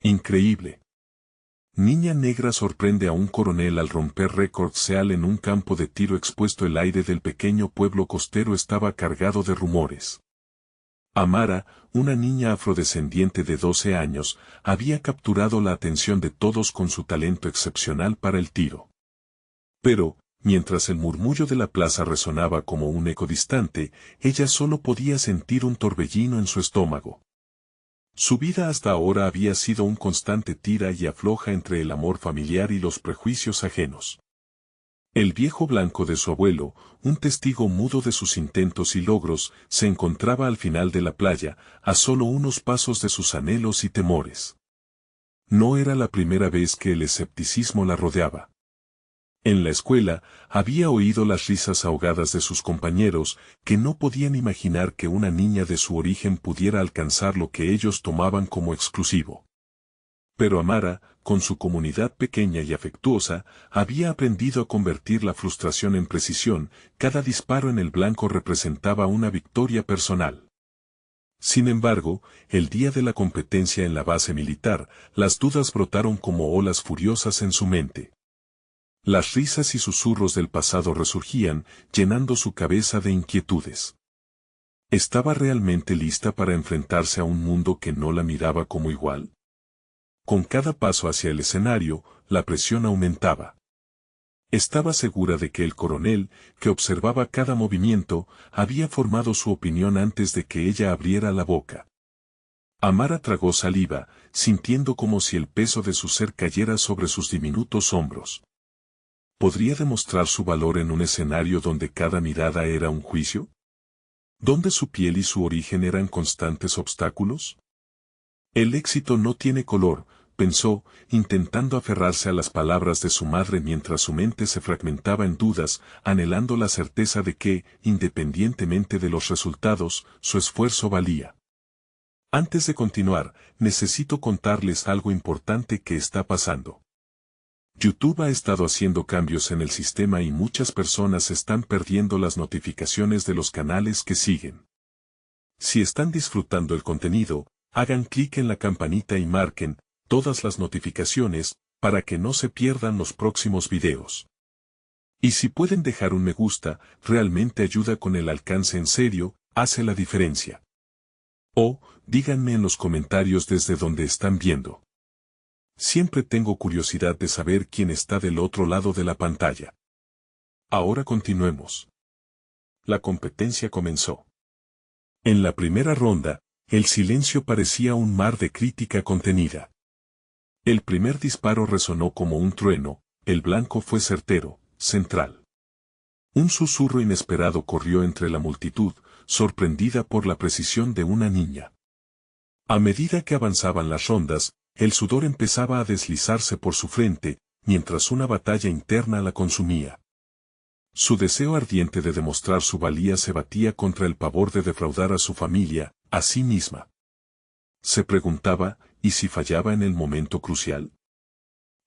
Increíble. Niña negra sorprende a un coronel al romper récord Seal en un campo de tiro expuesto. El aire del pequeño pueblo costero estaba cargado de rumores. Amara, una niña afrodescendiente de 12 años, había capturado la atención de todos con su talento excepcional para el tiro. Pero, mientras el murmullo de la plaza resonaba como un eco distante, ella solo podía sentir un torbellino en su estómago. Su vida hasta ahora había sido un constante tira y afloja entre el amor familiar y los prejuicios ajenos. El viejo blanco de su abuelo, un testigo mudo de sus intentos y logros, se encontraba al final de la playa, a solo unos pasos de sus anhelos y temores. No era la primera vez que el escepticismo la rodeaba. En la escuela, había oído las risas ahogadas de sus compañeros, que no podían imaginar que una niña de su origen pudiera alcanzar lo que ellos tomaban como exclusivo. Pero Amara, con su comunidad pequeña y afectuosa, había aprendido a convertir la frustración en precisión. Cada disparo en el blanco representaba una victoria personal. Sin embargo, el día de la competencia en la base militar, las dudas brotaron como olas furiosas en su mente. Las risas y susurros del pasado resurgían, llenando su cabeza de inquietudes. ¿Estaba realmente lista para enfrentarse a un mundo que no la miraba como igual? Con cada paso hacia el escenario, la presión aumentaba. Estaba segura de que el coronel, que observaba cada movimiento, había formado su opinión antes de que ella abriera la boca. Amara tragó saliva, sintiendo como si el peso de su ser cayera sobre sus diminutos hombros. ¿Podría demostrar su valor en un escenario donde cada mirada era un juicio? ¿Donde su piel y su origen eran constantes obstáculos? El éxito no tiene color, pensó, intentando aferrarse a las palabras de su madre mientras su mente se fragmentaba en dudas, anhelando la certeza de que, independientemente de los resultados, su esfuerzo valía. Antes de continuar, necesito contarles algo importante que está pasando. YouTube ha estado haciendo cambios en el sistema y muchas personas están perdiendo las notificaciones de los canales que siguen. Si están disfrutando el contenido, hagan clic en la campanita y marquen todas las notificaciones para que no se pierdan los próximos videos. Y si pueden dejar un me gusta, realmente ayuda con el alcance, en serio, hace la diferencia. O, díganme en los comentarios desde donde están viendo. Siempre tengo curiosidad de saber quién está del otro lado de la pantalla. Ahora continuemos. La competencia comenzó. En la primera ronda, el silencio parecía un mar de crítica contenida. El primer disparo resonó como un trueno, el blanco fue certero, central. Un susurro inesperado corrió entre la multitud, sorprendida por la precisión de una niña. A medida que avanzaban las rondas, el sudor empezaba a deslizarse por su frente, mientras una batalla interna la consumía. Su deseo ardiente de demostrar su valía se batía contra el pavor de defraudar a su familia, a sí misma. Se preguntaba, ¿y si fallaba en el momento crucial?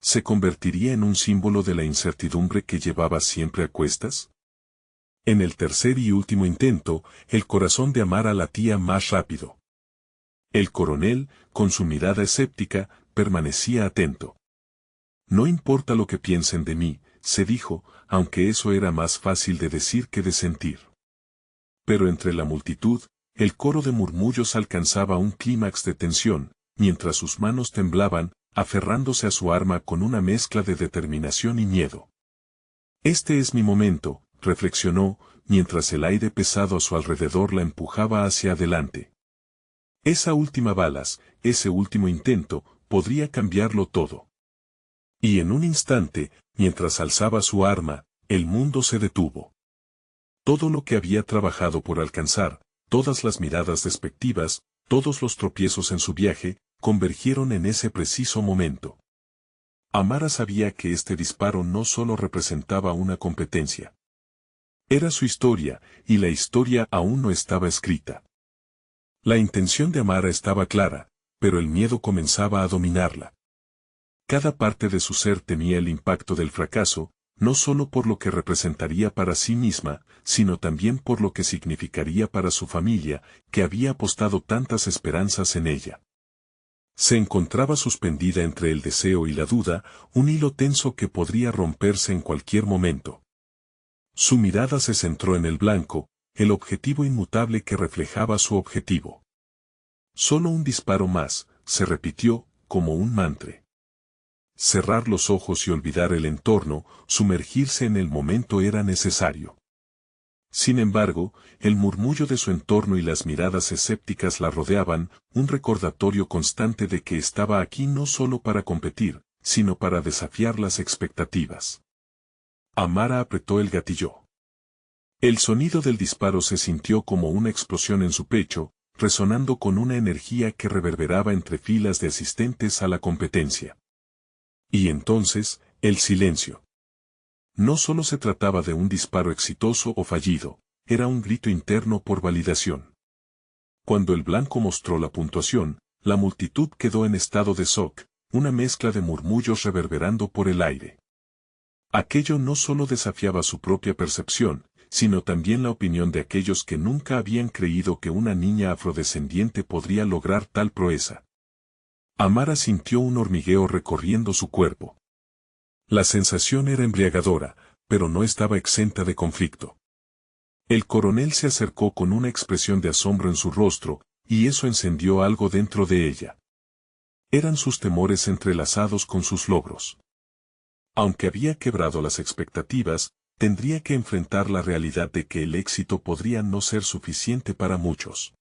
¿Se convertiría en un símbolo de la incertidumbre que llevaba siempre a cuestas? En el tercer y último intento, el corazón de Amara latía más rápido. El coronel, con su mirada escéptica, permanecía atento. No importa lo que piensen de mí, se dijo, aunque eso era más fácil de decir que de sentir. Pero entre la multitud, el coro de murmullos alcanzaba un clímax de tensión, mientras sus manos temblaban, aferrándose a su arma con una mezcla de determinación y miedo. Este es mi momento, reflexionó, mientras el aire pesado a su alrededor la empujaba hacia adelante. Esa última balas, ese último intento, podría cambiarlo todo. Y en un instante, mientras alzaba su arma, el mundo se detuvo. Todo lo que había trabajado por alcanzar, todas las miradas despectivas, todos los tropiezos en su viaje, convergieron en ese preciso momento. Amara sabía que este disparo no solo representaba una competencia. Era su historia, y la historia aún no estaba escrita. La intención de Amara estaba clara, pero el miedo comenzaba a dominarla. Cada parte de su ser temía el impacto del fracaso, no solo por lo que representaría para sí misma, sino también por lo que significaría para su familia, que había apostado tantas esperanzas en ella. Se encontraba suspendida entre el deseo y la duda, un hilo tenso que podría romperse en cualquier momento. Su mirada se centró en el blanco, el objetivo inmutable que reflejaba su objetivo. Solo un disparo más, se repitió, como un mantra. Cerrar los ojos y olvidar el entorno, sumergirse en el momento era necesario. Sin embargo, el murmullo de su entorno y las miradas escépticas la rodeaban, un recordatorio constante de que estaba aquí no solo para competir, sino para desafiar las expectativas. Amara apretó el gatillo. El sonido del disparo se sintió como una explosión en su pecho, resonando con una energía que reverberaba entre filas de asistentes a la competencia. Y entonces, el silencio. No solo se trataba de un disparo exitoso o fallido, era un grito interno por validación. Cuando el blanco mostró la puntuación, la multitud quedó en estado de shock, una mezcla de murmullos reverberando por el aire. Aquello no solo desafiaba su propia percepción, sino también la opinión de aquellos que nunca habían creído que una niña afrodescendiente podría lograr tal proeza. Amara sintió un hormigueo recorriendo su cuerpo. La sensación era embriagadora, pero no estaba exenta de conflicto. El coronel se acercó con una expresión de asombro en su rostro, y eso encendió algo dentro de ella. Eran sus temores entrelazados con sus logros. Aunque había quebrado las expectativas, tendría que enfrentar la realidad de que el éxito podría no ser suficiente para muchos.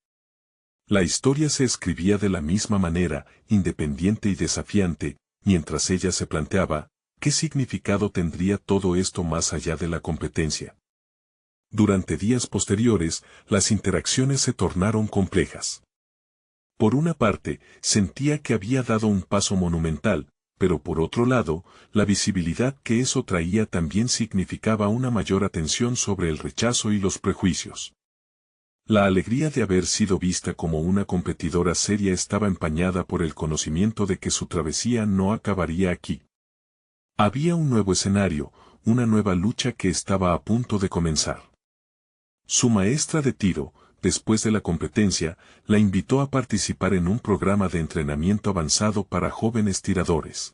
La historia se escribía de la misma manera, independiente y desafiante, mientras ella se planteaba, ¿qué significado tendría todo esto más allá de la competencia? Durante días posteriores, las interacciones se tornaron complejas. Por una parte, sentía que había dado un paso monumental, pero por otro lado, la visibilidad que eso traía también significaba una mayor atención sobre el rechazo y los prejuicios. La alegría de haber sido vista como una competidora seria estaba empañada por el conocimiento de que su travesía no acabaría aquí. Había un nuevo escenario, una nueva lucha que estaba a punto de comenzar. Su maestra de tiro, después de la competencia, la invitó a participar en un programa de entrenamiento avanzado para jóvenes tiradores.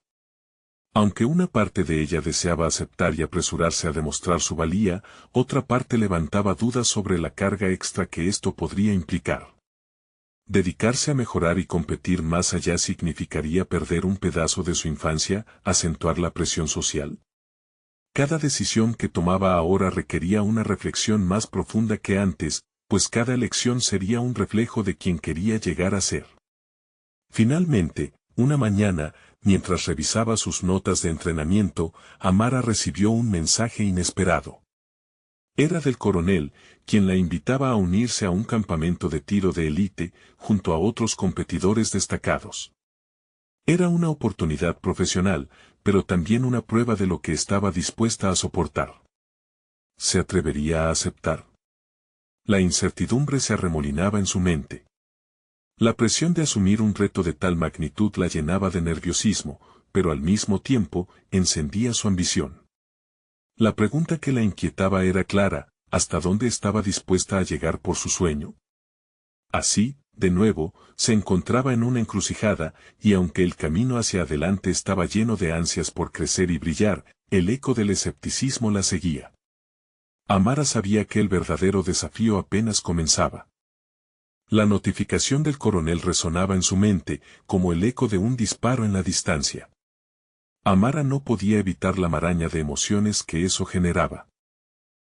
Aunque una parte de ella deseaba aceptar y apresurarse a demostrar su valía, otra parte levantaba dudas sobre la carga extra que esto podría implicar. Dedicarse a mejorar y competir más allá significaría perder un pedazo de su infancia, acentuar la presión social. Cada decisión que tomaba ahora requería una reflexión más profunda que antes, pues cada elección sería un reflejo de quien quería llegar a ser. Finalmente, una mañana, mientras revisaba sus notas de entrenamiento, Amara recibió un mensaje inesperado. Era del coronel, quien la invitaba a unirse a un campamento de tiro de élite, junto a otros competidores destacados. Era una oportunidad profesional, pero también una prueba de lo que estaba dispuesta a soportar. ¿Se atrevería a aceptar? La incertidumbre se arremolinaba en su mente. La presión de asumir un reto de tal magnitud la llenaba de nerviosismo, pero al mismo tiempo, encendía su ambición. La pregunta que la inquietaba era clara, ¿hasta dónde estaba dispuesta a llegar por su sueño? Así, de nuevo, se encontraba en una encrucijada, y aunque el camino hacia adelante estaba lleno de ansias por crecer y brillar, el eco del escepticismo la seguía. Amara sabía que el verdadero desafío apenas comenzaba. La notificación del coronel resonaba en su mente, como el eco de un disparo en la distancia. Amara no podía evitar la maraña de emociones que eso generaba.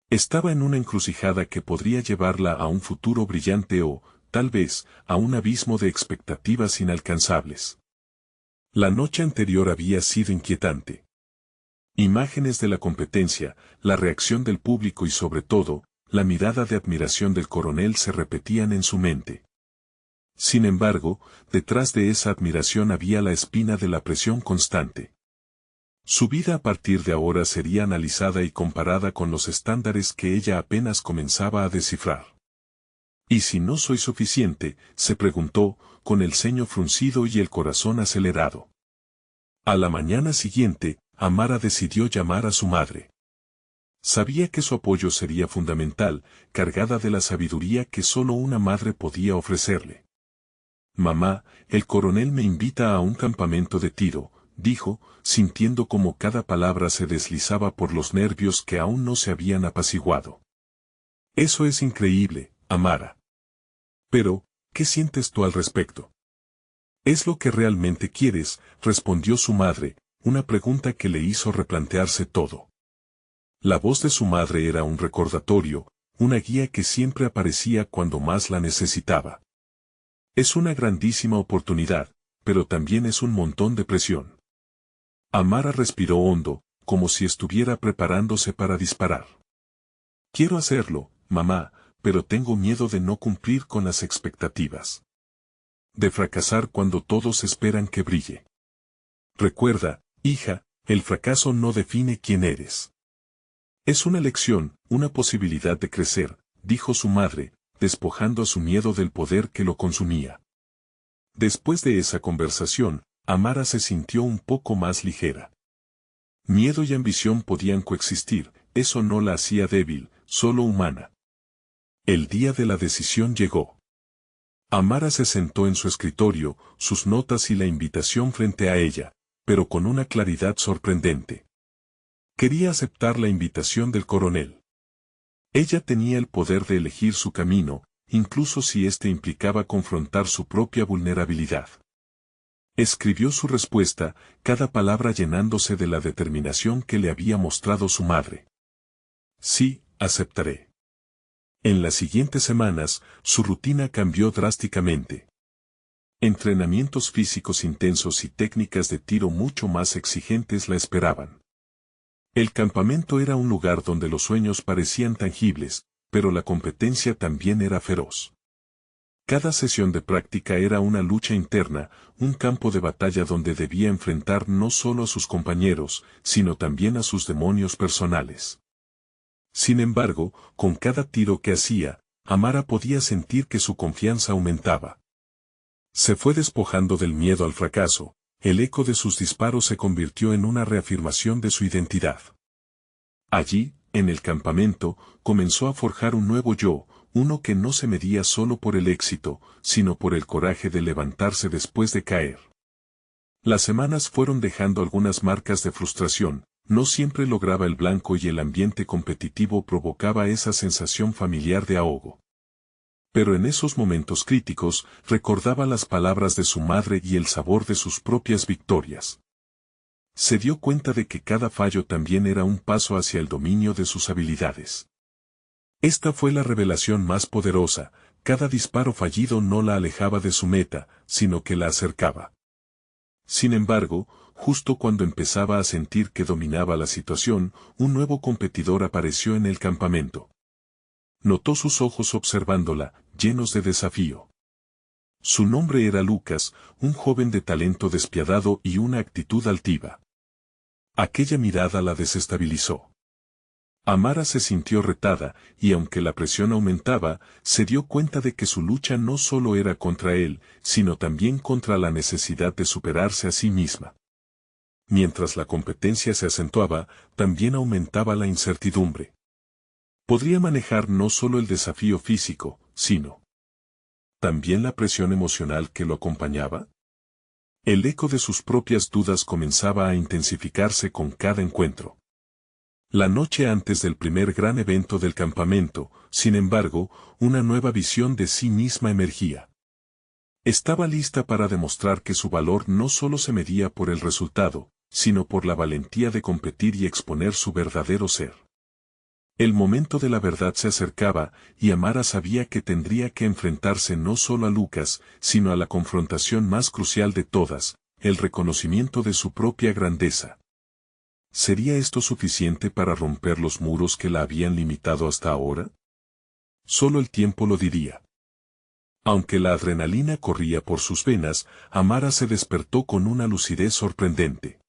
Estaba en una encrucijada que podría llevarla a un futuro brillante o, tal vez, a un abismo de expectativas inalcanzables. La noche anterior había sido inquietante. Imágenes de la competencia, la reacción del público y sobre todo, la mirada de admiración del coronel se repetían en su mente. Sin embargo, detrás de esa admiración había la espina de la presión constante. Su vida a partir de ahora sería analizada y comparada con los estándares que ella apenas comenzaba a descifrar. ¿Y si no soy suficiente?, se preguntó, con el ceño fruncido y el corazón acelerado. A la mañana siguiente, Amara decidió llamar a su madre. Sabía que su apoyo sería fundamental, cargada de la sabiduría que solo una madre podía ofrecerle. Mamá, el coronel me invita a un campamento de tiro, dijo, sintiendo como cada palabra se deslizaba por los nervios que aún no se habían apaciguado. Eso es increíble, Amara. Pero, ¿qué sientes tú al respecto? ¿Es lo que realmente quieres?, respondió su madre, una pregunta que le hizo replantearse todo. La voz de su madre era un recordatorio, una guía que siempre aparecía cuando más la necesitaba. Es una grandísima oportunidad, pero también es un montón de presión. Amara respiró hondo, como si estuviera preparándose para disparar. Quiero hacerlo, mamá, pero tengo miedo de no cumplir con las expectativas. De fracasar cuando todos esperan que brille. Recuerda, hija, el fracaso no define quién eres. Es una lección, una posibilidad de crecer, dijo su madre, despojando a su miedo del poder que lo consumía. Después de esa conversación, Amara se sintió un poco más ligera. Miedo y ambición podían coexistir, eso no la hacía débil, solo humana. El día de la decisión llegó. Amara se sentó en su escritorio, sus notas y la invitación frente a ella, pero con una claridad sorprendente. Quería aceptar la invitación del coronel. Ella tenía el poder de elegir su camino, incluso si éste implicaba confrontar su propia vulnerabilidad. Escribió su respuesta, cada palabra llenándose de la determinación que le había mostrado su madre. Sí, aceptaré. En las siguientes semanas, su rutina cambió drásticamente. Entrenamientos físicos intensos y técnicas de tiro mucho más exigentes la esperaban. El campamento era un lugar donde los sueños parecían tangibles, pero la competencia también era feroz. Cada sesión de práctica era una lucha interna, un campo de batalla donde debía enfrentar no solo a sus compañeros, sino también a sus demonios personales. Sin embargo, con cada tiro que hacía, Amara podía sentir que su confianza aumentaba. Se fue despojando del miedo al fracaso, el eco de sus disparos se convirtió en una reafirmación de su identidad. Allí, en el campamento, comenzó a forjar un nuevo yo, uno que no se medía solo por el éxito, sino por el coraje de levantarse después de caer. Las semanas fueron dejando algunas marcas de frustración, no siempre lograba el blanco y el ambiente competitivo provocaba esa sensación familiar de ahogo. Pero en esos momentos críticos, recordaba las palabras de su madre y el sabor de sus propias victorias. Se dio cuenta de que cada fallo también era un paso hacia el dominio de sus habilidades. Esta fue la revelación más poderosa, cada disparo fallido no la alejaba de su meta, sino que la acercaba. Sin embargo, justo cuando empezaba a sentir que dominaba la situación, un nuevo competidor apareció en el campamento. Notó sus ojos observándola, llenos de desafío. Su nombre era Lucas, un joven de talento despiadado y una actitud altiva. Aquella mirada la desestabilizó. Amara se sintió retada, y aunque la presión aumentaba, se dio cuenta de que su lucha no solo era contra él, sino también contra la necesidad de superarse a sí misma. Mientras la competencia se acentuaba, también aumentaba la incertidumbre. Podría manejar no solo el desafío físico, sino también la presión emocional que lo acompañaba. El eco de sus propias dudas comenzaba a intensificarse con cada encuentro. La noche antes del primer gran evento del campamento, sin embargo, una nueva visión de sí misma emergía. Estaba lista para demostrar que su valor no solo se medía por el resultado, sino por la valentía de competir y exponer su verdadero ser. El momento de la verdad se acercaba, y Amara sabía que tendría que enfrentarse no solo a Lucas, sino a la confrontación más crucial de todas, el reconocimiento de su propia grandeza. ¿Sería esto suficiente para romper los muros que la habían limitado hasta ahora? Solo el tiempo lo diría. Aunque la adrenalina corría por sus venas, Amara se despertó con una lucidez sorprendente.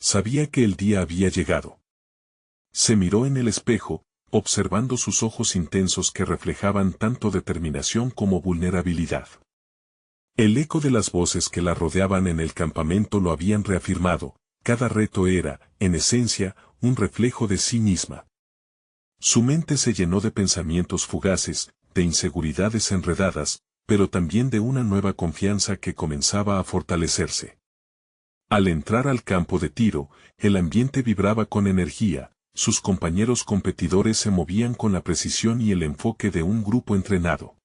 Sabía que el día había llegado. Se miró en el espejo, observando sus ojos intensos que reflejaban tanto determinación como vulnerabilidad. El eco de las voces que la rodeaban en el campamento lo habían reafirmado, cada reto era, en esencia, un reflejo de sí misma. Su mente se llenó de pensamientos fugaces, de inseguridades enredadas, pero también de una nueva confianza que comenzaba a fortalecerse. Al entrar al campo de tiro, el ambiente vibraba con energía, sus compañeros competidores se movían con la precisión y el enfoque de un grupo entrenado.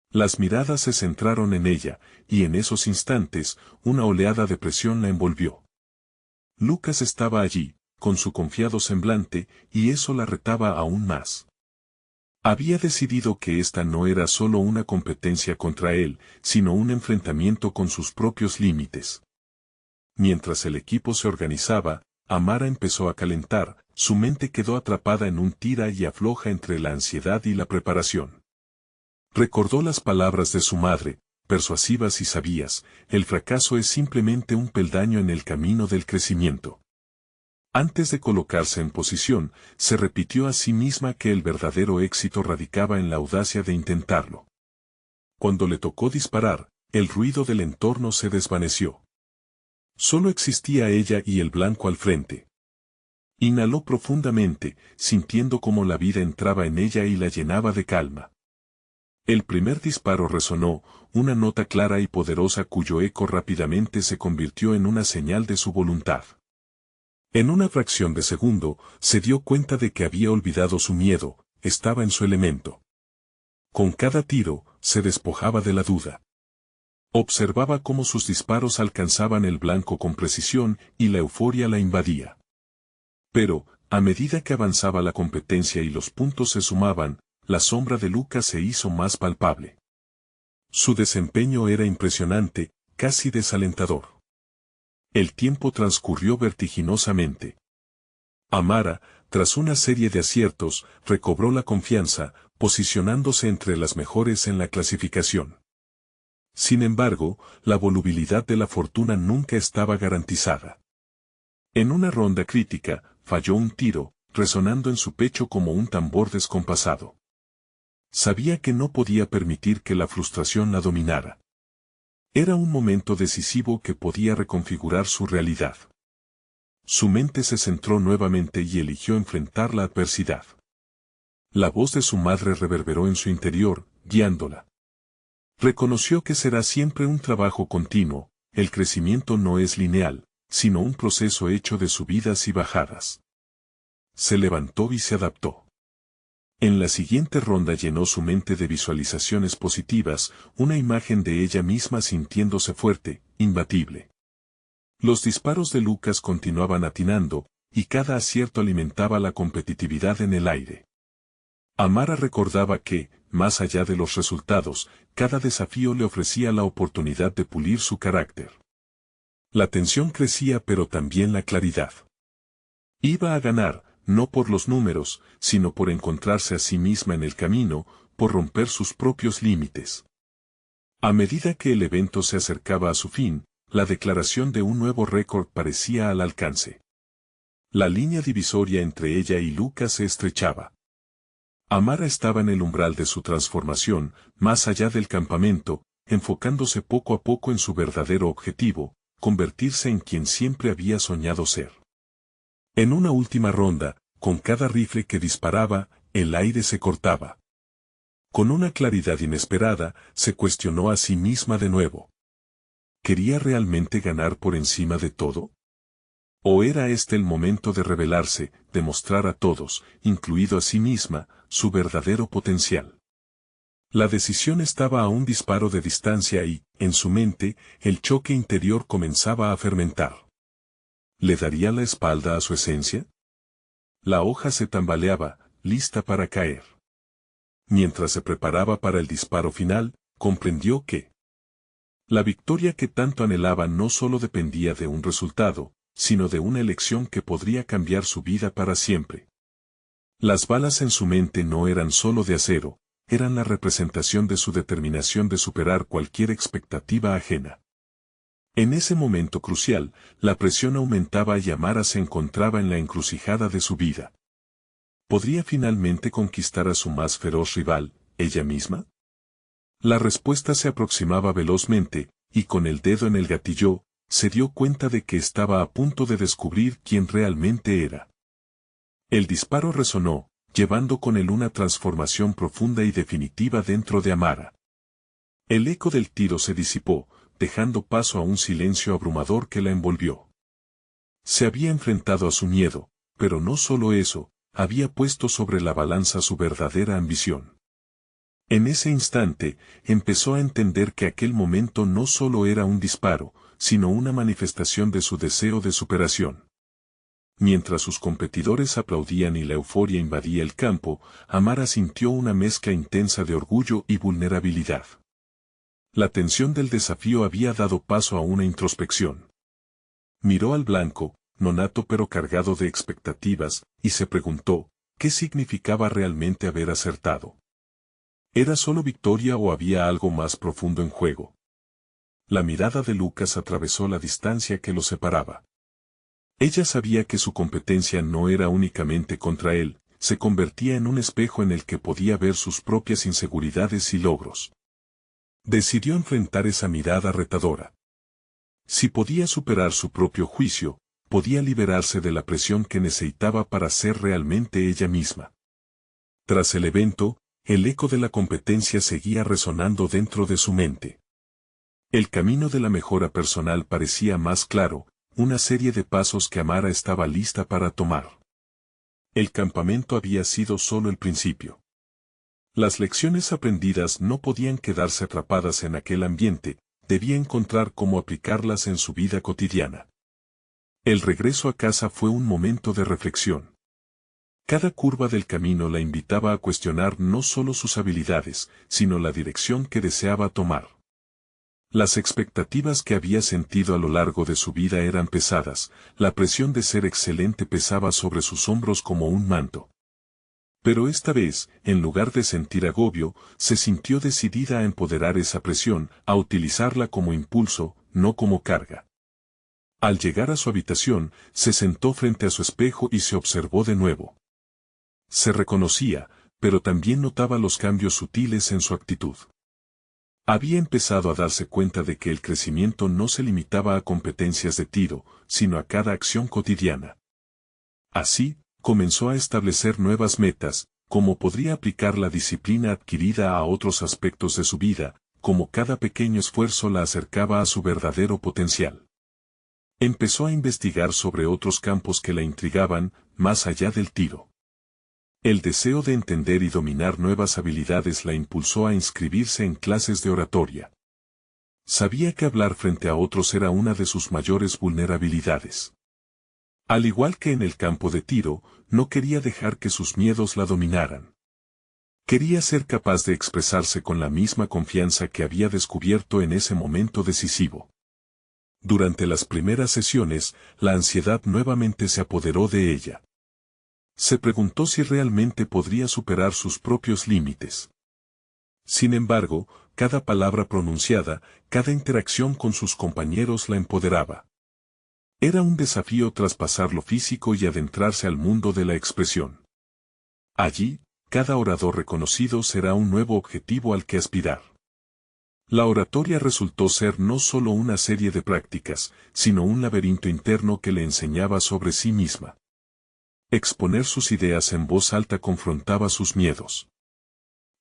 Las miradas se centraron en ella, y en esos instantes, una oleada de presión la envolvió. Lucas estaba allí, con su confiado semblante, y eso la retaba aún más. Había decidido que esta no era solo una competencia contra él, sino un enfrentamiento con sus propios límites. Mientras el equipo se organizaba, Amara empezó a calentar, su mente quedó atrapada en un tira y afloja entre la ansiedad y la preparación. Recordó las palabras de su madre, persuasivas y sabias: el fracaso es simplemente un peldaño en el camino del crecimiento. Antes de colocarse en posición, se repitió a sí misma que el verdadero éxito radicaba en la audacia de intentarlo. Cuando le tocó disparar, el ruido del entorno se desvaneció. Solo existía ella y el blanco al frente. Inhaló profundamente, sintiendo cómo la vida entraba en ella y la llenaba de calma. El primer disparo resonó, una nota clara y poderosa cuyo eco rápidamente se convirtió en una señal de su voluntad. En una fracción de segundo, se dio cuenta de que había olvidado su miedo, estaba en su elemento. Con cada tiro, se despojaba de la duda. Observaba cómo sus disparos alcanzaban el blanco con precisión y la euforia la invadía. Pero, a medida que avanzaba la competencia y los puntos se sumaban, la sombra de Lucas se hizo más palpable. Su desempeño era impresionante, casi desalentador. El tiempo transcurrió vertiginosamente. Amara, tras una serie de aciertos, recobró la confianza, posicionándose entre las mejores en la clasificación. Sin embargo, la volubilidad de la fortuna nunca estaba garantizada. En una ronda crítica, falló un tiro, resonando en su pecho como un tambor descompasado. Sabía que no podía permitir que la frustración la dominara. Era un momento decisivo que podía reconfigurar su realidad. Su mente se centró nuevamente y eligió enfrentar la adversidad. La voz de su madre reverberó en su interior, guiándola. Reconoció que será siempre un trabajo continuo, el crecimiento no es lineal, sino un proceso hecho de subidas y bajadas. Se levantó y se adaptó. En la siguiente ronda llenó su mente de visualizaciones positivas, una imagen de ella misma sintiéndose fuerte, imbatible. Los disparos de Lucas continuaban atinando, y cada acierto alimentaba la competitividad en el aire. Amara recordaba que, más allá de los resultados, cada desafío le ofrecía la oportunidad de pulir su carácter. La tensión crecía pero también la claridad. Iba a ganar, no por los números, sino por encontrarse a sí misma en el camino, por romper sus propios límites. A medida que el evento se acercaba a su fin, la declaración de un nuevo récord parecía al alcance. La línea divisoria entre ella y Lucas se estrechaba. Amara estaba en el umbral de su transformación, más allá del campamento, enfocándose poco a poco en su verdadero objetivo, convertirse en quien siempre había soñado ser. En una última ronda, con cada rifle que disparaba, el aire se cortaba. Con una claridad inesperada, se cuestionó a sí misma de nuevo. ¿Quería realmente ganar por encima de todo? ¿O era este el momento de revelarse, de mostrar a todos, incluido a sí misma, su verdadero potencial? La decisión estaba a un disparo de distancia y, en su mente, el choque interior comenzaba a fermentar. ¿Le daría la espalda a su esencia? La hoja se tambaleaba, lista para caer. Mientras se preparaba para el disparo final, comprendió que la victoria que tanto anhelaba no solo dependía de un resultado, sino de una elección que podría cambiar su vida para siempre. Las balas en su mente no eran solo de acero, eran la representación de su determinación de superar cualquier expectativa ajena. En ese momento crucial, la presión aumentaba y Amara se encontraba en la encrucijada de su vida. ¿Podría finalmente conquistar a su más feroz rival, ella misma? La respuesta se aproximaba velozmente, y con el dedo en el gatillo, se dio cuenta de que estaba a punto de descubrir quién realmente era. El disparo resonó, llevando con él una transformación profunda y definitiva dentro de Amara. El eco del tiro se disipó, dejando paso a un silencio abrumador que la envolvió. Se había enfrentado a su miedo, pero no solo eso, había puesto sobre la balanza su verdadera ambición. En ese instante, empezó a entender que aquel momento no solo era un disparo, sino una manifestación de su deseo de superación. Mientras sus competidores aplaudían y la euforia invadía el campo, Amara sintió una mezcla intensa de orgullo y vulnerabilidad. La tensión del desafío había dado paso a una introspección. Miró al blanco, nonato pero cargado de expectativas, y se preguntó, ¿qué significaba realmente haber acertado? ¿Era solo victoria o había algo más profundo en juego? La mirada de Lucas atravesó la distancia que lo separaba. Ella sabía que su competencia no era únicamente contra él, se convertía en un espejo en el que podía ver sus propias inseguridades y logros. Decidió enfrentar esa mirada retadora. Si podía superar su propio juicio, podía liberarse de la presión que necesitaba para ser realmente ella misma. Tras el evento, el eco de la competencia seguía resonando dentro de su mente. El camino de la mejora personal parecía más claro, una serie de pasos que Amara estaba lista para tomar. El campamento había sido solo el principio. Las lecciones aprendidas no podían quedarse atrapadas en aquel ambiente, debía encontrar cómo aplicarlas en su vida cotidiana. El regreso a casa fue un momento de reflexión. Cada curva del camino la invitaba a cuestionar no solo sus habilidades, sino la dirección que deseaba tomar. Las expectativas que había sentido a lo largo de su vida eran pesadas, la presión de ser excelente pesaba sobre sus hombros como un manto. Pero esta vez, en lugar de sentir agobio, se sintió decidida a empoderar esa presión, a utilizarla como impulso, no como carga. Al llegar a su habitación, se sentó frente a su espejo y se observó de nuevo. Se reconocía, pero también notaba los cambios sutiles en su actitud. Había empezado a darse cuenta de que el crecimiento no se limitaba a competencias de tiro, sino a cada acción cotidiana. Así, comenzó a establecer nuevas metas, cómo podría aplicar la disciplina adquirida a otros aspectos de su vida, cómo cada pequeño esfuerzo la acercaba a su verdadero potencial. Empezó a investigar sobre otros campos que la intrigaban, más allá del tiro. El deseo de entender y dominar nuevas habilidades la impulsó a inscribirse en clases de oratoria. Sabía que hablar frente a otros era una de sus mayores vulnerabilidades. Al igual que en el campo de tiro, no quería dejar que sus miedos la dominaran. Quería ser capaz de expresarse con la misma confianza que había descubierto en ese momento decisivo. Durante las primeras sesiones, la ansiedad nuevamente se apoderó de ella. Se preguntó si realmente podría superar sus propios límites. Sin embargo, cada palabra pronunciada, cada interacción con sus compañeros la empoderaba. Era un desafío traspasar lo físico y adentrarse al mundo de la expresión. Allí, cada orador reconocido será un nuevo objetivo al que aspirar. La oratoria resultó ser no solo una serie de prácticas, sino un laberinto interno que le enseñaba sobre sí misma. Exponer sus ideas en voz alta confrontaba sus miedos.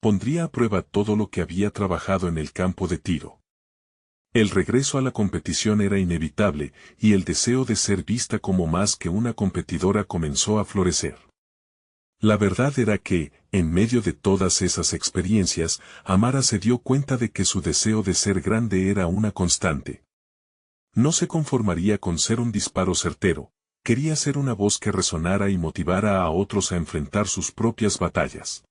Pondría a prueba todo lo que había trabajado en el campo de tiro. El regreso a la competición era inevitable, y el deseo de ser vista como más que una competidora comenzó a florecer. La verdad era que, en medio de todas esas experiencias, Amara se dio cuenta de que su deseo de ser grande era una constante. No se conformaría con ser un disparo certero, quería ser una voz que resonara y motivara a otros a enfrentar sus propias batallas.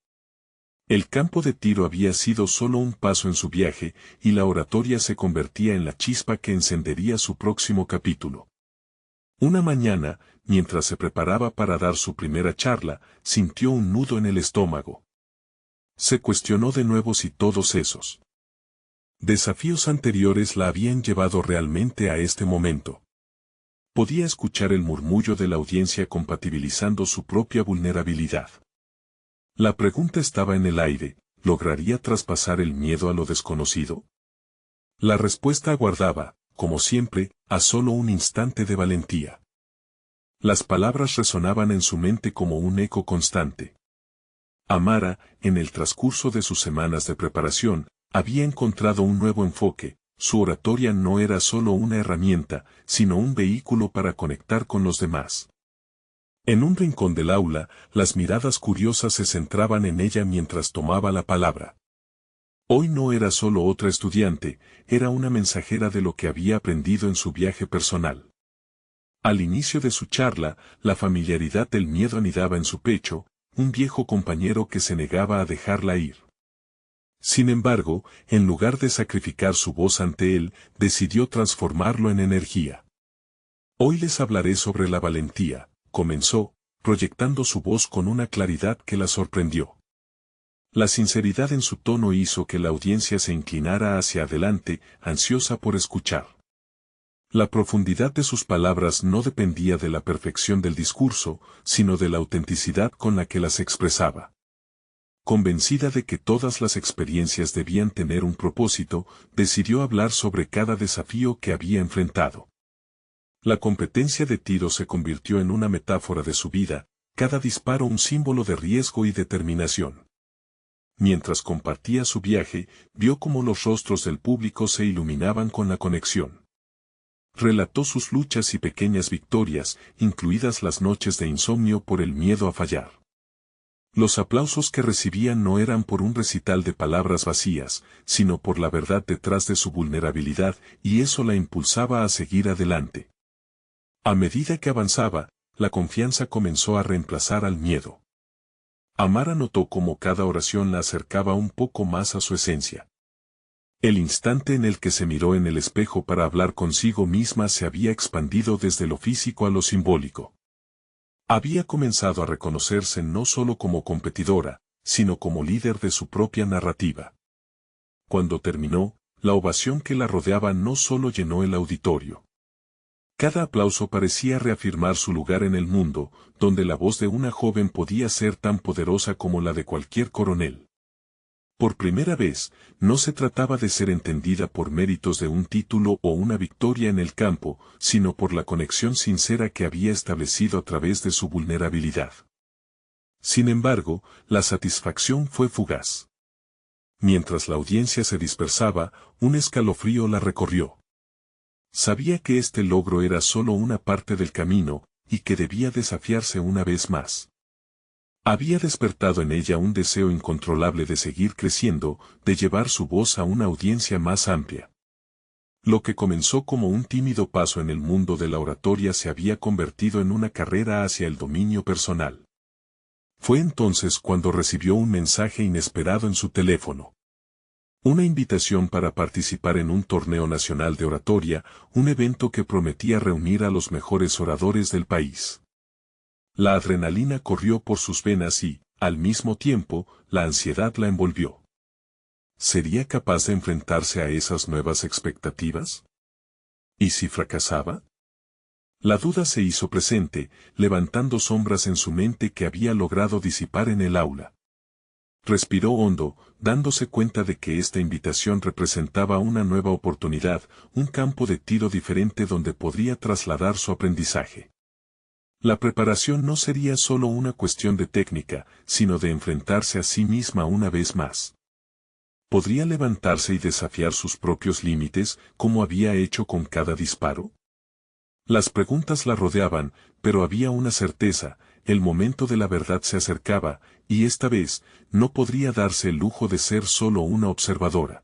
El campo de tiro había sido solo un paso en su viaje, y la oratoria se convertía en la chispa que encendería su próximo capítulo. Una mañana, mientras se preparaba para dar su primera charla, sintió un nudo en el estómago. Se cuestionó de nuevo si todos esos desafíos anteriores la habían llevado realmente a este momento. Podía escuchar el murmullo de la audiencia compatibilizando su propia vulnerabilidad. La pregunta estaba en el aire, ¿lograría traspasar el miedo a lo desconocido? La respuesta aguardaba, como siempre, a solo un instante de valentía. Las palabras resonaban en su mente como un eco constante. Amara, en el transcurso de sus semanas de preparación, Había encontrado un nuevo enfoque, su oratoria no era solo una herramienta, sino un vehículo para conectar con los demás. En un rincón del aula, las miradas curiosas se centraban en ella mientras tomaba la palabra. Hoy no era solo otra estudiante, era una mensajera de lo que había aprendido en su viaje personal. Al inicio de su charla, la familiaridad del miedo anidaba en su pecho, un viejo compañero que se negaba a dejarla ir. Sin embargo, en lugar de sacrificar su voz ante él, decidió transformarlo en energía. Hoy les hablaré sobre la valentía, comenzó, proyectando su voz con una claridad que la sorprendió. La sinceridad en su tono hizo que la audiencia se inclinara hacia adelante, ansiosa por escuchar. La profundidad de sus palabras no dependía de la perfección del discurso, sino de la autenticidad con la que las expresaba. Convencida de que todas las experiencias debían tener un propósito, decidió hablar sobre cada desafío que había enfrentado. La competencia de tiro se convirtió en una metáfora de su vida, cada disparo un símbolo de riesgo y determinación. Mientras compartía su viaje, vio cómo los rostros del público se iluminaban con la conexión. Relató sus luchas y pequeñas victorias, incluidas las noches de insomnio por el miedo a fallar. Los aplausos que recibía no eran por un recital de palabras vacías, sino por la verdad detrás de su vulnerabilidad, y eso la impulsaba a seguir adelante. A medida que avanzaba, la confianza comenzó a reemplazar al miedo. Amara notó cómo cada oración la acercaba un poco más a su esencia. El instante en el que se miró en el espejo para hablar consigo misma se había expandido desde lo físico a lo simbólico. Había comenzado a reconocerse no solo como competidora, sino como líder de su propia narrativa. Cuando terminó, la ovación que la rodeaba no solo llenó el auditorio. Cada aplauso parecía reafirmar su lugar en el mundo, donde la voz de una joven podía ser tan poderosa como la de cualquier coronel. Por primera vez, no se trataba de ser entendida por méritos de un título o una victoria en el campo, sino por la conexión sincera que había establecido a través de su vulnerabilidad. Sin embargo, la satisfacción fue fugaz. Mientras la audiencia se dispersaba, un escalofrío la recorrió. Sabía que este logro era solo una parte del camino, y que debía desafiarse una vez más. Había despertado en ella un deseo incontrolable de seguir creciendo, de llevar su voz a una audiencia más amplia. Lo que comenzó como un tímido paso en el mundo de la oratoria se había convertido en una carrera hacia el dominio personal. Fue entonces cuando recibió un mensaje inesperado en su teléfono. Una invitación para participar en un torneo nacional de oratoria, un evento que prometía reunir a los mejores oradores del país. La adrenalina corrió por sus venas y, al mismo tiempo, la ansiedad la envolvió. ¿Sería capaz de enfrentarse a esas nuevas expectativas? ¿Y si fracasaba? La duda se hizo presente, levantando sombras en su mente que había logrado disipar en el aula. Respiró hondo, dándose cuenta de que esta invitación representaba una nueva oportunidad, un campo de tiro diferente donde podría trasladar su aprendizaje. La preparación no sería solo una cuestión de técnica, sino de enfrentarse a sí misma una vez más. ¿Podría levantarse y desafiar sus propios límites, como había hecho con cada disparo? Las preguntas la rodeaban, pero había una certeza, el momento de la verdad se acercaba, y esta vez, no podría darse el lujo de ser solo una observadora.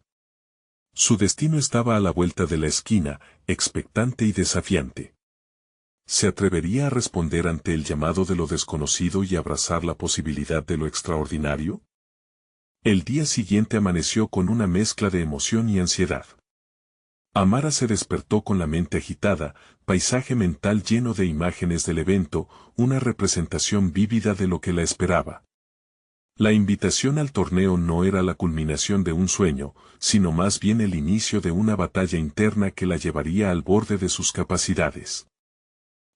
Su destino estaba a la vuelta de la esquina, expectante y desafiante. ¿Se atrevería a responder ante el llamado de lo desconocido y abrazar la posibilidad de lo extraordinario? El día siguiente amaneció con una mezcla de emoción y ansiedad. Amara se despertó con la mente agitada, paisaje mental lleno de imágenes del evento, una representación vívida de lo que la esperaba. La invitación al torneo no era la culminación de un sueño, sino más bien el inicio de una batalla interna que la llevaría al borde de sus capacidades.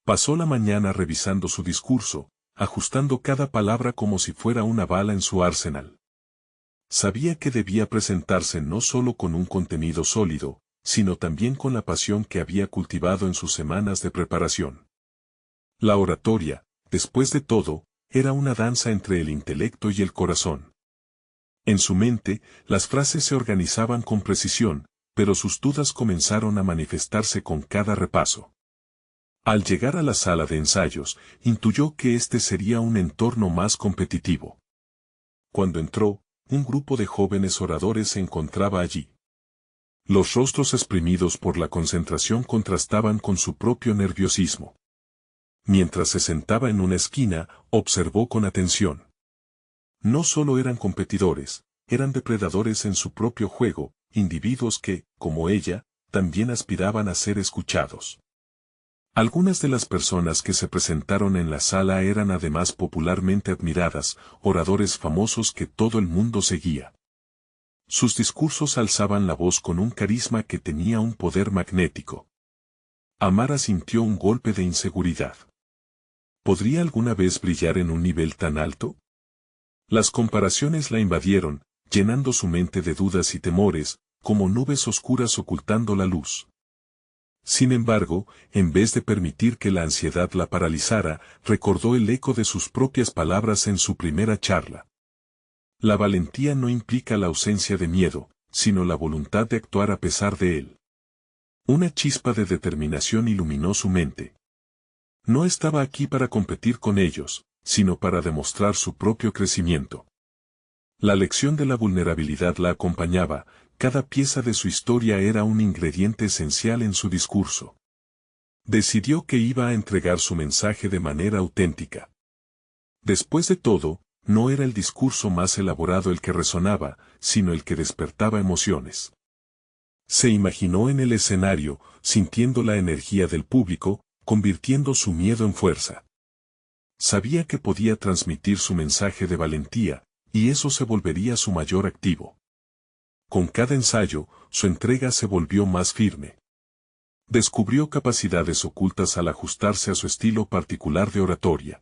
Pasó la mañana revisando su discurso, ajustando cada palabra como si fuera una bala en su arsenal. Sabía que debía presentarse no solo con un contenido sólido, sino también con la pasión que había cultivado en sus semanas de preparación. La oratoria, después de todo, era una danza entre el intelecto y el corazón. En su mente, las frases se organizaban con precisión, pero sus dudas comenzaron a manifestarse con cada repaso. Al llegar a la sala de ensayos, intuyó que este sería un entorno más competitivo. Cuando entró, un grupo de jóvenes oradores se encontraba allí. Los rostros exprimidos por la concentración contrastaban con su propio nerviosismo. Mientras se sentaba en una esquina, observó con atención. No solo eran competidores, eran depredadores en su propio juego, individuos que, como ella, también aspiraban a ser escuchados. Algunas de las personas que se presentaron en la sala eran además popularmente admiradas, oradores famosos que todo el mundo seguía. Sus discursos alzaban la voz con un carisma que tenía un poder magnético. Amara sintió un golpe de inseguridad. ¿Podría alguna vez brillar en un nivel tan alto? Las comparaciones la invadieron, llenando su mente de dudas y temores, como nubes oscuras ocultando la luz. Sin embargo, en vez de permitir que la ansiedad la paralizara, recordó el eco de sus propias palabras en su primera charla. La valentía no implica la ausencia de miedo, sino la voluntad de actuar a pesar de él. Una chispa de determinación iluminó su mente. No estaba aquí para competir con ellos, sino para demostrar su propio crecimiento. La lección de la vulnerabilidad la acompañaba, cada pieza de su historia era un ingrediente esencial en su discurso. Decidió que iba a entregar su mensaje de manera auténtica. Después de todo, no era el discurso más elaborado el que resonaba, sino el que despertaba emociones. Se imaginó en el escenario, sintiendo la energía del público, convirtiendo su miedo en fuerza. Sabía que podía transmitir su mensaje de valentía, y eso se volvería su mayor activo. Con cada ensayo, su entrega se volvió más firme. Descubrió capacidades ocultas al ajustarse a su estilo particular de oratoria.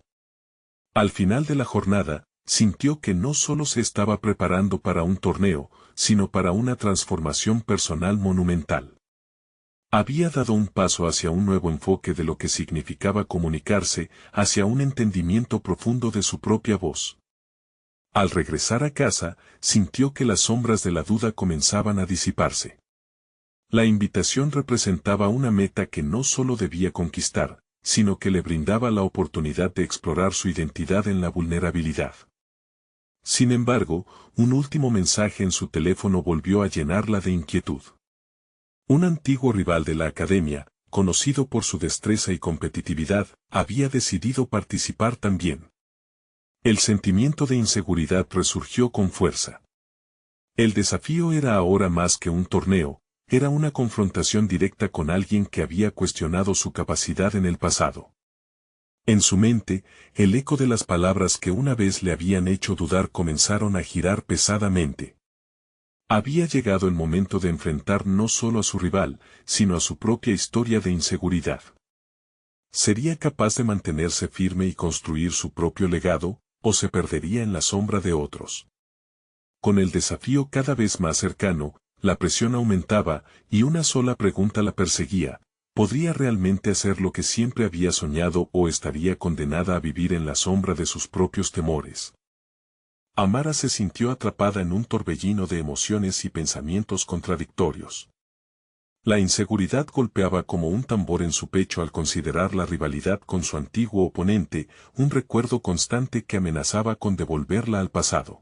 Al final de la jornada, sintió que no solo se estaba preparando para un torneo, sino para una transformación personal monumental. Había dado un paso hacia un nuevo enfoque de lo que significaba comunicarse, hacia un entendimiento profundo de su propia voz. Al regresar a casa, sintió que las sombras de la duda comenzaban a disiparse. La invitación representaba una meta que no solo debía conquistar, sino que le brindaba la oportunidad de explorar su identidad en la vulnerabilidad. Sin embargo, un último mensaje en su teléfono volvió a llenarla de inquietud. Un antiguo rival de la academia, conocido por su destreza y competitividad, había decidido participar también. El sentimiento de inseguridad resurgió con fuerza. El desafío era ahora más que un torneo, era una confrontación directa con alguien que había cuestionado su capacidad en el pasado. En su mente, el eco de las palabras que una vez le habían hecho dudar comenzaron a girar pesadamente. Había llegado el momento de enfrentar no solo a su rival, sino a su propia historia de inseguridad. ¿Sería capaz de mantenerse firme y construir su propio legado, o se perdería en la sombra de otros? Con el desafío cada vez más cercano, la presión aumentaba, y una sola pregunta la perseguía: ¿podría realmente hacer lo que siempre había soñado o estaría condenada a vivir en la sombra de sus propios temores? Amara se sintió atrapada en un torbellino de emociones y pensamientos contradictorios. La inseguridad golpeaba como un tambor en su pecho al considerar la rivalidad con su antiguo oponente, un recuerdo constante que amenazaba con devolverla al pasado.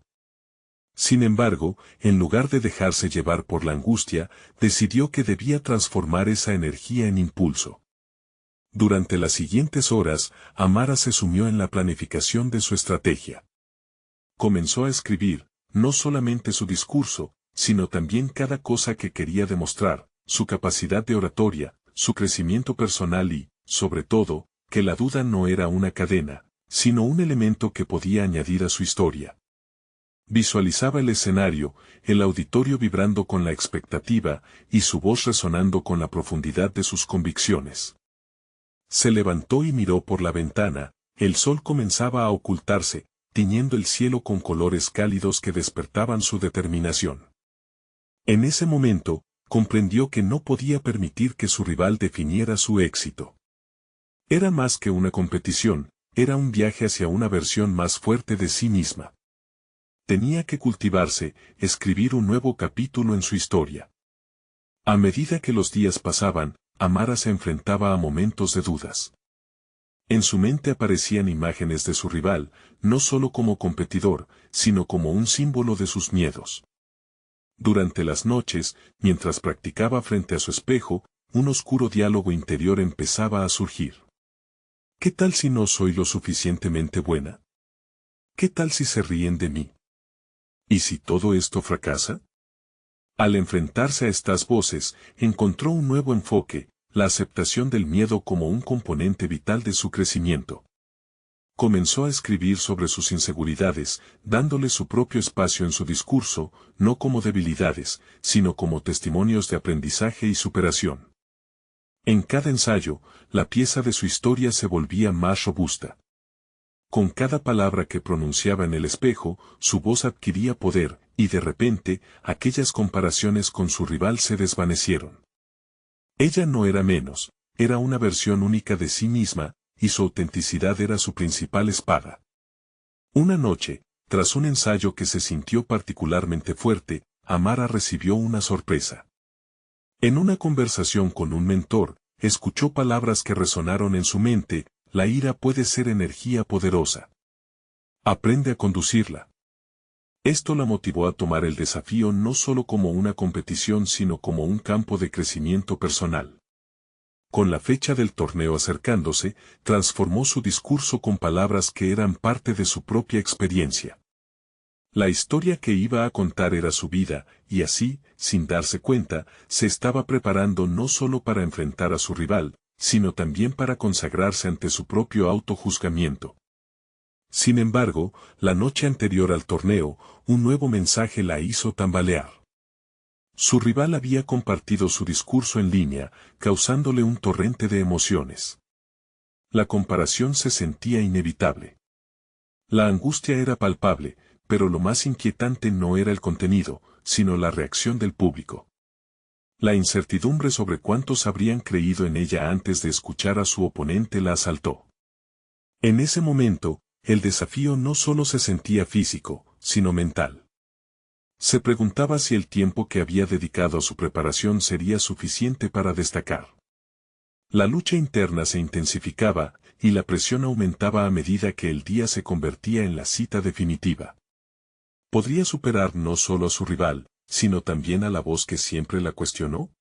Sin embargo, en lugar de dejarse llevar por la angustia, decidió que debía transformar esa energía en impulso. Durante las siguientes horas, Amara se sumió en la planificación de su estrategia. Comenzó a escribir, no solamente su discurso, sino también cada cosa que quería demostrar, su capacidad de oratoria, su crecimiento personal y, sobre todo, que la duda no era una cadena, sino un elemento que podía añadir a su historia. Visualizaba el escenario, el auditorio vibrando con la expectativa, y su voz resonando con la profundidad de sus convicciones. Se levantó y miró por la ventana, el sol comenzaba a ocultarse, tiñendo el cielo con colores cálidos que despertaban su determinación. En ese momento, comprendió que no podía permitir que su rival definiera su éxito. Era más que una competición, era un viaje hacia una versión más fuerte de sí misma. Tenía que cultivarse, escribir un nuevo capítulo en su historia. A medida que los días pasaban, Amara se enfrentaba a momentos de dudas. En su mente aparecían imágenes de su rival, no solo como competidor, sino como un símbolo de sus miedos. Durante las noches, mientras practicaba frente a su espejo, un oscuro diálogo interior empezaba a surgir. ¿Qué tal si no soy lo suficientemente buena? ¿Qué tal si se ríen de mí? ¿Y si todo esto fracasa? Al enfrentarse a estas voces, encontró un nuevo enfoque, la aceptación del miedo como un componente vital de su crecimiento. Comenzó a escribir sobre sus inseguridades, dándole su propio espacio en su discurso, no como debilidades, sino como testimonios de aprendizaje y superación. En cada ensayo, la pieza de su historia se volvía más robusta. Con cada palabra que pronunciaba en el espejo, su voz adquiría poder, y de repente, aquellas comparaciones con su rival se desvanecieron. Ella no era menos, era una versión única de sí misma, y su autenticidad era su principal espada. Una noche, tras un ensayo que se sintió particularmente fuerte, Amara recibió una sorpresa. En una conversación con un mentor, escuchó palabras que resonaron en su mente: la ira puede ser energía poderosa. Aprende a conducirla. Esto la motivó a tomar el desafío no solo como una competición sino como un campo de crecimiento personal. Con la fecha del torneo acercándose, transformó su discurso con palabras que eran parte de su propia experiencia. La historia que iba a contar era su vida, y así, sin darse cuenta, se estaba preparando no solo para enfrentar a su rival, sino también para consagrarse ante su propio autojuzgamiento. Sin embargo, la noche anterior al torneo, un nuevo mensaje la hizo tambalear. Su rival había compartido su discurso en línea, causándole un torrente de emociones. La comparación se sentía inevitable. La angustia era palpable, pero lo más inquietante no era el contenido, sino la reacción del público. La incertidumbre sobre cuántos habrían creído en ella antes de escuchar a su oponente la asaltó. En ese momento, el desafío no solo se sentía físico, sino mental. Se preguntaba si el tiempo que había dedicado a su preparación sería suficiente para destacar. La lucha interna se intensificaba, y la presión aumentaba a medida que el día se convertía en la cita definitiva. ¿Podría superar no solo a su rival, sino también a la voz que siempre la cuestionó?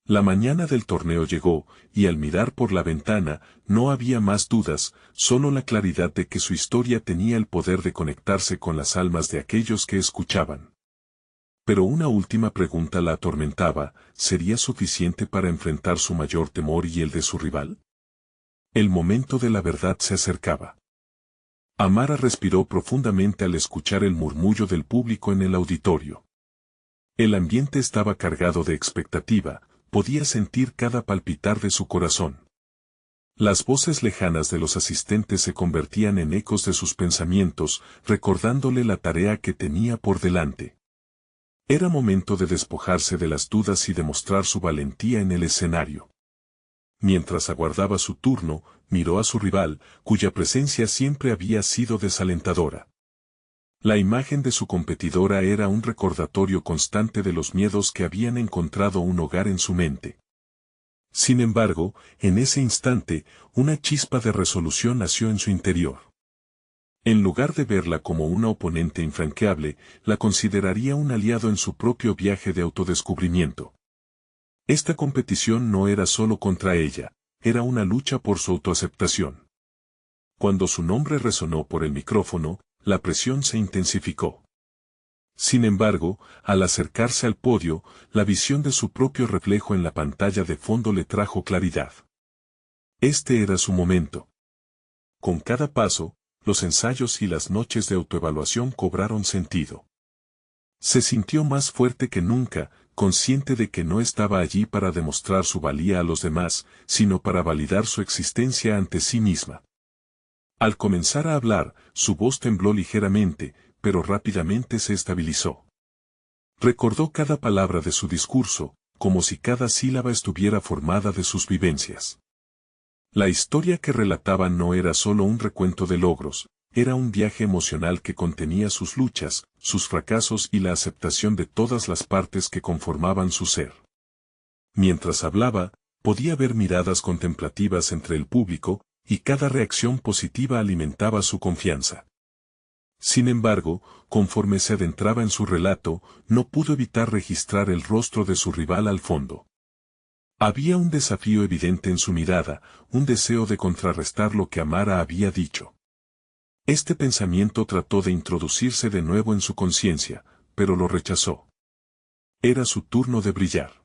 La mañana del torneo llegó, y al mirar por la ventana, no había más dudas, solo la claridad de que su historia tenía el poder de conectarse con las almas de aquellos que escuchaban. Pero una última pregunta la atormentaba: ¿sería suficiente para enfrentar su mayor temor y el de su rival? El momento de la verdad se acercaba. Amara respiró profundamente al escuchar el murmullo del público en el auditorio. El ambiente estaba cargado de expectativa, podía sentir cada palpitar de su corazón. Las voces lejanas de los asistentes se convertían en ecos de sus pensamientos, recordándole la tarea que tenía por delante. Era momento de despojarse de las dudas y demostrar su valentía en el escenario. Mientras aguardaba su turno, miró a su rival, cuya presencia siempre había sido desalentadora. La imagen de su competidora era un recordatorio constante de los miedos que habían encontrado un hogar en su mente. Sin embargo, en ese instante, una chispa de resolución nació en su interior. En lugar de verla como una oponente infranqueable, la consideraría un aliado en su propio viaje de autodescubrimiento. Esta competición no era solo contra ella, era una lucha por su autoaceptación. Cuando su nombre resonó por el micrófono, la presión se intensificó. Sin embargo, al acercarse al podio, la visión de su propio reflejo en la pantalla de fondo le trajo claridad. Este era su momento. Con cada paso, los ensayos y las noches de autoevaluación cobraron sentido. Se sintió más fuerte que nunca, consciente de que no estaba allí para demostrar su valía a los demás, sino para validar su existencia ante sí misma. Al comenzar a hablar, su voz tembló ligeramente, pero rápidamente se estabilizó. Recordó cada palabra de su discurso, como si cada sílaba estuviera formada de sus vivencias. La historia que relataba no era solo un recuento de logros, era un viaje emocional que contenía sus luchas, sus fracasos y la aceptación de todas las partes que conformaban su ser. Mientras hablaba, podía ver miradas contemplativas entre el público, y cada reacción positiva alimentaba su confianza. Sin embargo, conforme se adentraba en su relato, no pudo evitar registrar el rostro de su rival al fondo. Había un desafío evidente en su mirada, un deseo de contrarrestar lo que Amara había dicho. Este pensamiento trató de introducirse de nuevo en su conciencia, pero lo rechazó. Era su turno de brillar.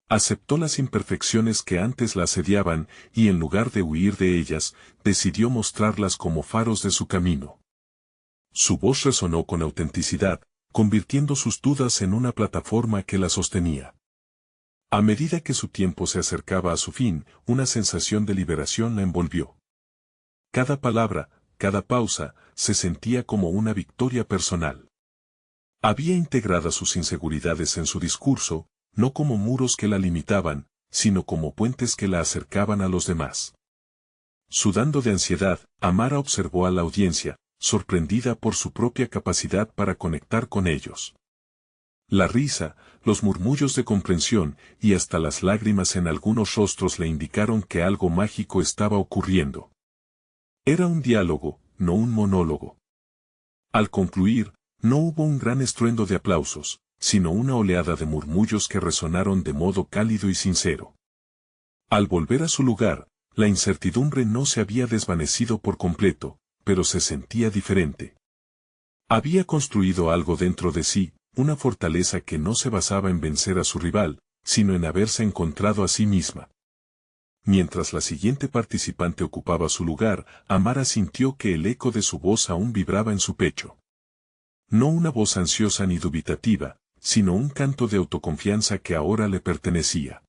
Aceptó las imperfecciones que antes la asediaban y en lugar de huir de ellas, decidió mostrarlas como faros de su camino. Su voz resonó con autenticidad, convirtiendo sus dudas en una plataforma que la sostenía. A medida que su tiempo se acercaba a su fin, una sensación de liberación la envolvió. Cada palabra, cada pausa, se sentía como una victoria personal. Había integrado sus inseguridades en su discurso, no como muros que la limitaban, sino como puentes que la acercaban a los demás. Sudando de ansiedad, Amara observó a la audiencia, sorprendida por su propia capacidad para conectar con ellos. La risa, los murmullos de comprensión y hasta las lágrimas en algunos rostros le indicaron que algo mágico estaba ocurriendo. Era un diálogo, no un monólogo. Al concluir, no hubo un gran estruendo de aplausos, sino una oleada de murmullos que resonaron de modo cálido y sincero. Al volver a su lugar, la incertidumbre no se había desvanecido por completo, pero se sentía diferente. Había construido algo dentro de sí, una fortaleza que no se basaba en vencer a su rival, sino en haberse encontrado a sí misma. Mientras la siguiente participante ocupaba su lugar, Amara sintió que el eco de su voz aún vibraba en su pecho. No una voz ansiosa ni dubitativa, sino un canto de autoconfianza que ahora le pertenecía.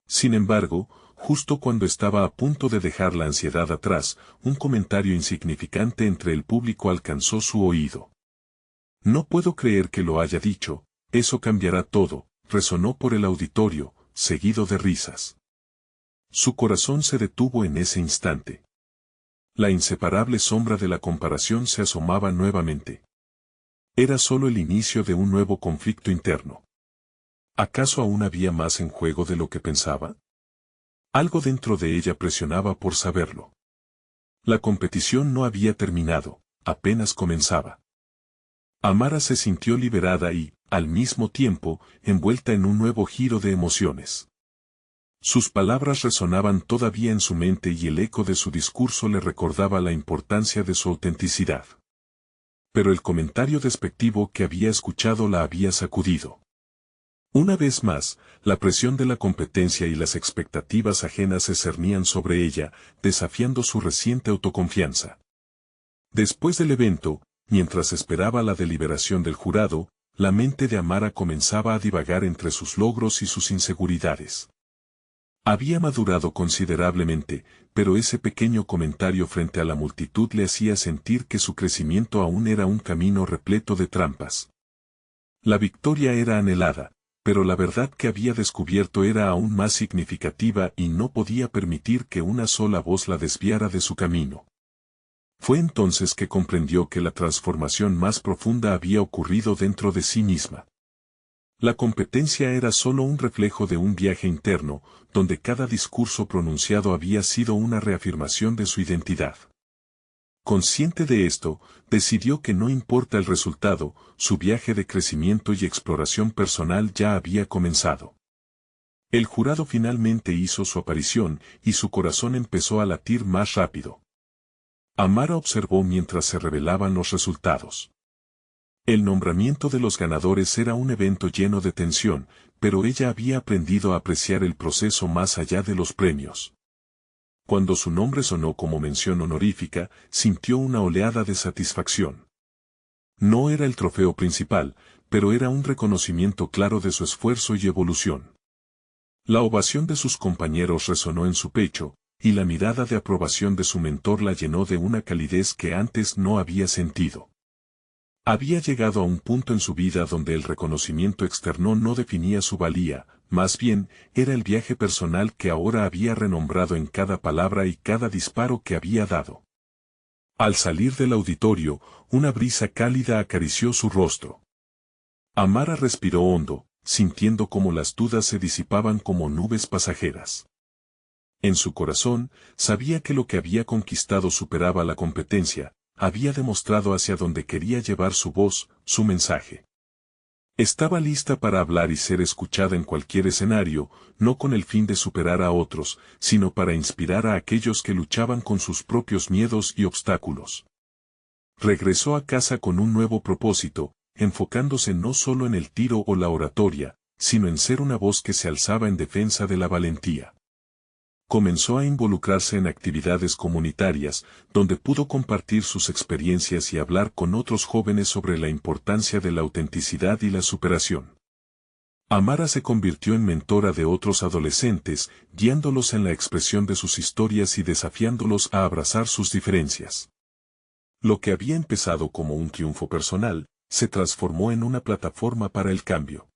Sin embargo, justo cuando estaba a punto de dejar la ansiedad atrás, un comentario insignificante entre el público alcanzó su oído. «No puedo creer que lo haya dicho, eso cambiará todo», resonó por el auditorio, seguido de risas. Su corazón se detuvo en ese instante. La inseparable sombra de la comparación se asomaba nuevamente. Era solo el inicio de un nuevo conflicto interno. ¿Acaso aún había más en juego de lo que pensaba? Algo dentro de ella presionaba por saberlo. La competición no había terminado, apenas comenzaba. Amara se sintió liberada y, al mismo tiempo, envuelta en un nuevo giro de emociones. Sus palabras resonaban todavía en su mente y el eco de su discurso le recordaba la importancia de su autenticidad. Pero el comentario despectivo que había escuchado la había sacudido. Una vez más, la presión de la competencia y las expectativas ajenas se cernían sobre ella, desafiando su reciente autoconfianza. Después del evento, mientras esperaba la deliberación del jurado, la mente de Amara comenzaba a divagar entre sus logros y sus inseguridades. Había madurado considerablemente, pero ese pequeño comentario frente a la multitud le hacía sentir que su crecimiento aún era un camino repleto de trampas. La victoria era anhelada, pero la verdad que había descubierto era aún más significativa y no podía permitir que una sola voz la desviara de su camino. Fue entonces que comprendió que la transformación más profunda había ocurrido dentro de sí misma. La competencia era solo un reflejo de un viaje interno, donde cada discurso pronunciado había sido una reafirmación de su identidad. Consciente de esto, decidió que no importa el resultado, su viaje de crecimiento y exploración personal ya había comenzado. El jurado finalmente hizo su aparición y su corazón empezó a latir más rápido. Amara observó mientras se revelaban los resultados. El nombramiento de los ganadores era un evento lleno de tensión, pero ella había aprendido a apreciar el proceso más allá de los premios. Cuando su nombre sonó como mención honorífica, sintió una oleada de satisfacción. No era el trofeo principal, pero era un reconocimiento claro de su esfuerzo y evolución. La ovación de sus compañeros resonó en su pecho, y la mirada de aprobación de su mentor la llenó de una calidez que antes no había sentido. Había llegado a un punto en su vida donde el reconocimiento externo no definía su valía, más bien, era el viaje personal que ahora había renombrado en cada palabra y cada disparo que había dado. Al salir del auditorio, una brisa cálida acarició su rostro. Amara respiró hondo, sintiendo cómo las dudas se disipaban como nubes pasajeras. En su corazón, sabía que lo que había conquistado superaba la competencia, había demostrado hacia dónde quería llevar su voz, su mensaje. Estaba lista para hablar y ser escuchada en cualquier escenario, no con el fin de superar a otros, sino para inspirar a aquellos que luchaban con sus propios miedos y obstáculos. Regresó a casa con un nuevo propósito, enfocándose no solo en el tiro o la oratoria, sino en ser una voz que se alzaba en defensa de la valentía. Comenzó a involucrarse en actividades comunitarias, donde pudo compartir sus experiencias y hablar con otros jóvenes sobre la importancia de la autenticidad y la superación. Amara se convirtió en mentora de otros adolescentes, guiándolos en la expresión de sus historias y desafiándolos a abrazar sus diferencias. Lo que había empezado como un triunfo personal, se transformó en una plataforma para el cambio.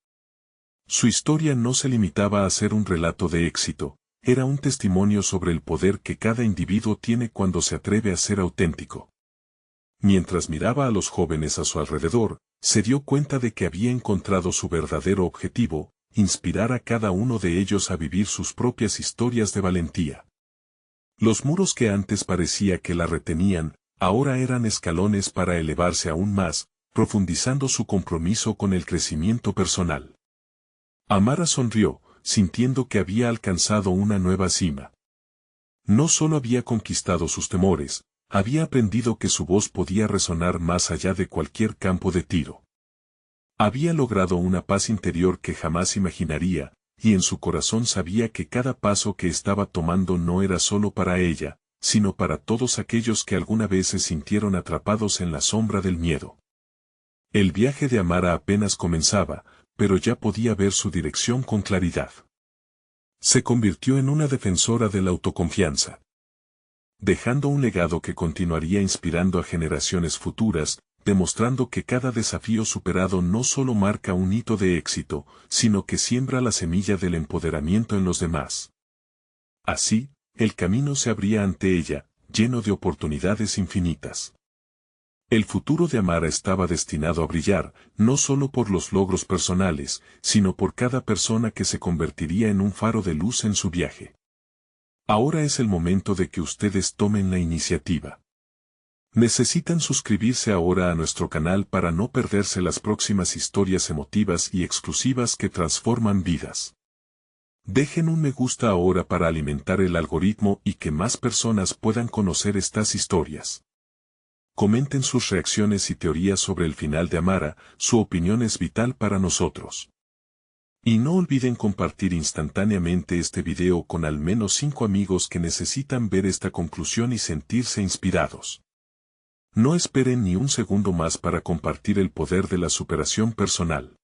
Su historia no se limitaba a ser un relato de éxito, era un testimonio sobre el poder que cada individuo tiene cuando se atreve a ser auténtico. Mientras miraba a los jóvenes a su alrededor, se dio cuenta de que había encontrado su verdadero objetivo, inspirar a cada uno de ellos a vivir sus propias historias de valentía. Los muros que antes parecía que la retenían, ahora eran escalones para elevarse aún más, profundizando su compromiso con el crecimiento personal. Amara sonrió, sintiendo que había alcanzado una nueva cima. No solo había conquistado sus temores, había aprendido que su voz podía resonar más allá de cualquier campo de tiro. Había logrado una paz interior que jamás imaginaría, y en su corazón sabía que cada paso que estaba tomando no era solo para ella, sino para todos aquellos que alguna vez se sintieron atrapados en la sombra del miedo. El viaje de Amara apenas comenzaba, pero ya podía ver su dirección con claridad. Se convirtió en una defensora de la autoconfianza, dejando un legado que continuaría inspirando a generaciones futuras, demostrando que cada desafío superado no solo marca un hito de éxito, sino que siembra la semilla del empoderamiento en los demás. Así, el camino se abría ante ella, lleno de oportunidades infinitas. El futuro de Amara estaba destinado a brillar, no solo por los logros personales, sino por cada persona que se convertiría en un faro de luz en su viaje. Ahora es el momento de que ustedes tomen la iniciativa. Necesitan suscribirse ahora a nuestro canal para no perderse las próximas historias emotivas y exclusivas que transforman vidas. Dejen un me gusta ahora para alimentar el algoritmo y que más personas puedan conocer estas historias. Comenten sus reacciones y teorías sobre el final de Amara, su opinión es vital para nosotros. Y no olviden compartir instantáneamente este video con al menos 5 amigos que necesitan ver esta conclusión y sentirse inspirados. No esperen ni un segundo más para compartir el poder de la superación personal.